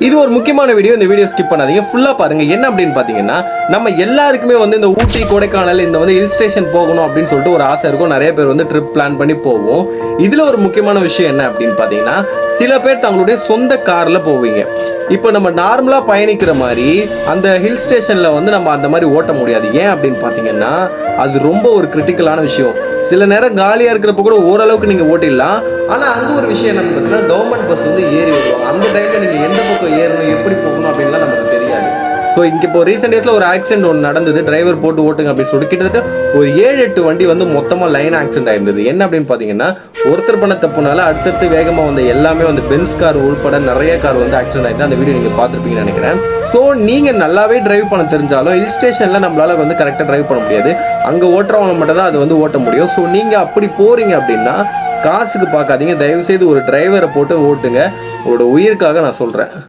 இது ஒரு முக்கியமான வீடியோ. இந்த வீடியோ ஸ்கிப் பண்ணாதீங்க, ஃபுல்லா பாருங்க. என்ன அப்படின்னு பாத்தீங்கன்னா, நம்ம எல்லாருக்குமே வந்து இந்த ஊட்டி, கொடைக்கானல், இந்த வந்து ஹில் ஸ்டேஷன் போகணும் அப்படின்னு சொல்லிட்டு ஒரு ஆசை இருக்கும். நிறைய பேர் வந்து ட்ரிப் பிளான் பண்ணி போவோம். இதுல ஒரு முக்கியமான விஷயம் என்ன அப்படின்னு பாத்தீங்கன்னா, சில பேர் தங்களுடைய சொந்த கார்ல போவீங்க. இப்போ நம்ம நார்மலா பயணிக்கிற மாதிரி அந்த ஹில் ஸ்டேஷன்ல வந்து நம்ம அந்த மாதிரி ஓட்ட முடியாது. ஏன் அப்படின்னு பாத்தீங்கன்னா, அது ரொம்ப ஒரு கிரிட்டிக்கலான விஷயம். சில நேரம் காலியா இருக்கிறப்ப கூட ஓரளவுக்கு நீங்க ஓட்டிடலாம். ஆனா அங்க ஒரு விஷயம் என்ன பார்த்தீங்கன்னா, கவர்மெண்ட் பஸ் வந்து ஏறி வருவாங்க. அந்த டைம்ல நீங்க எந்த பக்கம் ஏறணும், எப்படி போகணும் அப்படின்லாம் நமக்கு தெரியாது. ஸோ இங்கே இப்போ ரீசெண்ட் டேஸில் ஒரு ஆக்சிடென்ட் ஒன்று நடந்தது. டிரைவர் போட்டு ஓட்டுங்க அப்படின்னு சொல்லிட்டு கிட்டத்தட்ட ஒரு 7-8 வண்டி வந்து மொத்தமாக லைன் ஆக்சிடென்ட் ஆயிருந்தது. என்ன அப்படின்னு பார்த்தீங்கன்னா, ஒருத்தர் பண்ண தப்புனால அடுத்தடுத்து வேகமாக வந்த எல்லாமே வந்து பென்ஸ் கார் உள்பட நிறைய கார் வந்து ஆக்சிடென்ட் ஆயிடுது. அந்த வீடியோ நீங்கள் பார்த்துருப்பீங்கன்னு நினைக்கிறேன். ஸோ நீங்கள் நல்லாவே டிரைவ் பண்ண தெரிஞ்சாலும் ஹில் ஸ்டேஷனில் நம்மளால வந்து கரெக்டாக டிரைவ் பண்ண முடியாது. அங்கே ஓட்டுறவங்க மட்டும் தான் அது வந்து ஓட்ட முடியும். ஸோ நீங்கள் அப்படி போகிறீங்க அப்படின்னா காசுக்கு பார்க்காதீங்க. தயவுசெய்து ஒரு டிரைவரை போட்டு ஓட்டுங்க. உங்களோட உயிருக்காக நான் சொல்கிறேன்.